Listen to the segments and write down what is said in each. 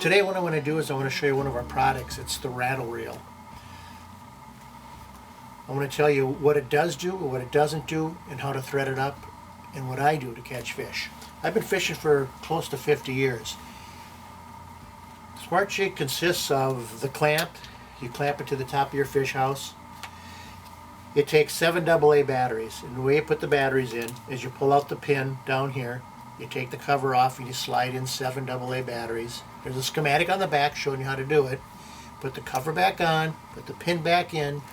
Today what I want to do is I want to show you one of our products. It's the Rattle reel. I want to tell you what it does do, what it doesn't do, and how to thread it up, and what I do to catch fish. I've been fishing for close to 50 years. SmartJig consists of the clamp. You clamp it to the top of your fish house. It takes 7 AA batteries, and the way you put the batteries in is you pull out the pin down here, you take the cover off, and you slide in 7 AA batteries. There's a schematic on the back showing you how to do it. Put the cover back on, put the pin back in,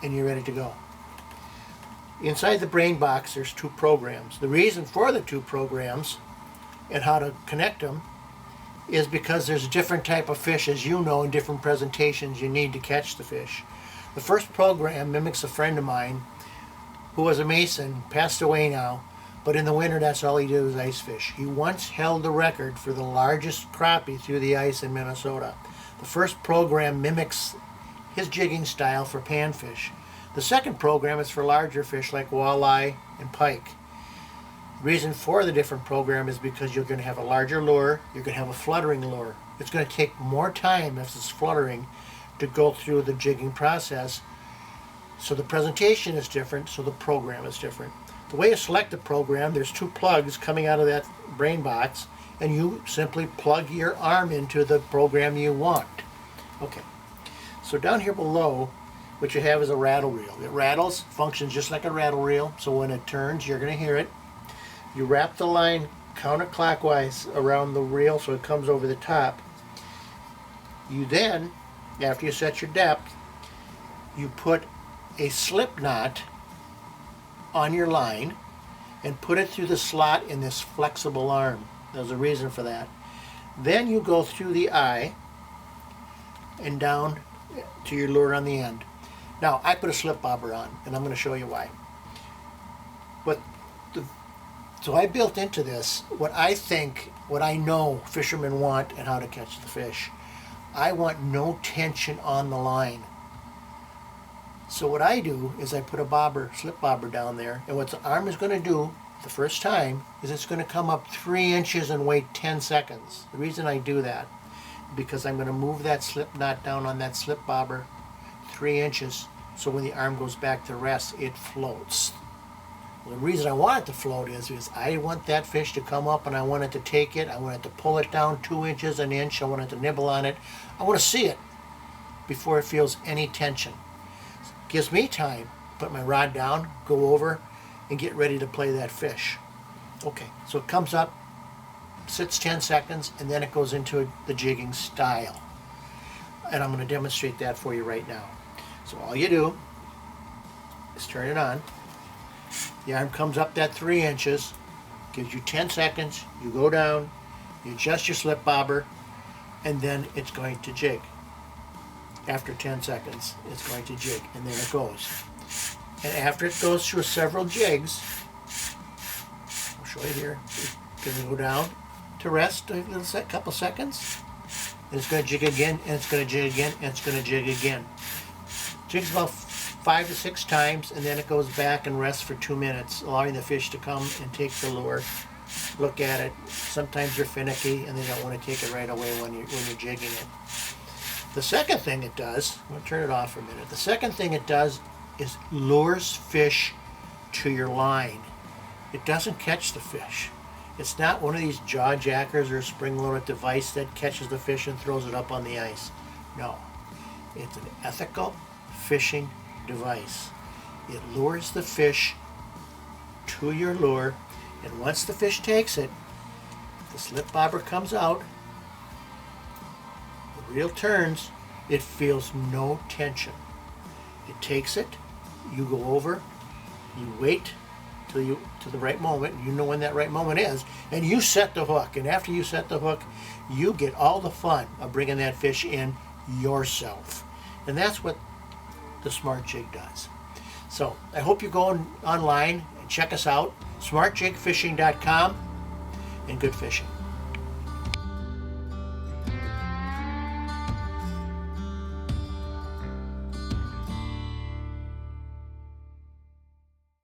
and you're ready to go. Inside the brain box there's 2 programs. The reason for the 2 programs and how to connect them is because there's a different type of fish, as you know, in different presentations you need to catch the fish. The first program mimics a friend of mine who was a mason, passed away now, but in the winter that's all he did was ice fish. He once held the record for the largest crappie through the ice in Minnesota. The first program mimics his jigging style for panfish. The second program is for larger fish like walleye and pike. The reason for the different program is because you're going to have a larger lure, you're going to have a fluttering lure. It's going to take more time if it's fluttering to go through the jigging process. So the presentation is different, so the program is different. The way you select the program, there's 2 plugs coming out of that brain box, and you simply plug your arm into the program you want. Okay, so down here below, what you have is a rattle reel. It rattles, functions just like a rattle reel, so when it turns, you're going to hear it. You wrap the line counterclockwise around the reel so it comes over the top. You then, after you set your depth, you put a slip knot on your line and put it through the slot in this flexible arm. There's a reason for that. Then you go through the eye and down to your lure on the end. Now I put a slip bobber on, and I'm going to show you why. So I built into this what I know fishermen want and how to catch the fish. I want no tension on the line. So what I do is I put a slip bobber down there, and what the arm is going to do the first time is it's going to come up 3 inches and wait 10 seconds. The reason I do that is because I'm going to move that slip knot down on that slip bobber 3 inches, so when the arm goes back to rest, it floats. Well, the reason I want it to float is because I want that fish to come up and I want it to take it. I want it to pull it down 2 inches, an inch. I want it to nibble on it. I want to see it before it feels any tension. It gives me time to put my rod down, go over, and get ready to play that fish. Okay, so it comes up, sits 10 seconds, and then it goes into the jigging style. And I'm going to demonstrate that for you right now. So all you do is turn it on. The arm comes up that 3 inches, gives you 10 seconds, you go down, you adjust your slip bobber, and then it's going to jig. After 10 seconds, it's going to jig, and there it goes. And after it goes through several jigs, I'll show you here, it's going to go down to rest a little couple seconds, and it's going to jig again, and it's going to jig again, and it's going to jig again. Jigs about 5 to 6 times, and then it goes back and rests for 2 minutes, allowing the fish to come and take the lure, look at it. Sometimes they're finicky and they don't want to take it right away when you're jigging it. The second thing it does, I'm going to turn it off for a minute. The second thing it does is lures fish to your line. It doesn't catch the fish. It's not one of these jaw jackers or a spring-loaded device that catches the fish and throws it up on the ice. No, it's an ethical fishing device. It lures the fish to your lure, and once the fish takes it, the slip bobber comes out, the reel turns, it feels no tension. It takes it, you go over, you wait till to the right moment, you know when that right moment is, and you set the hook. And after you set the hook, you get all the fun of bringing that fish in yourself. And that's what the SmartJig does. So I hope you go online and check us out, smartjigfishing.com, and good fishing.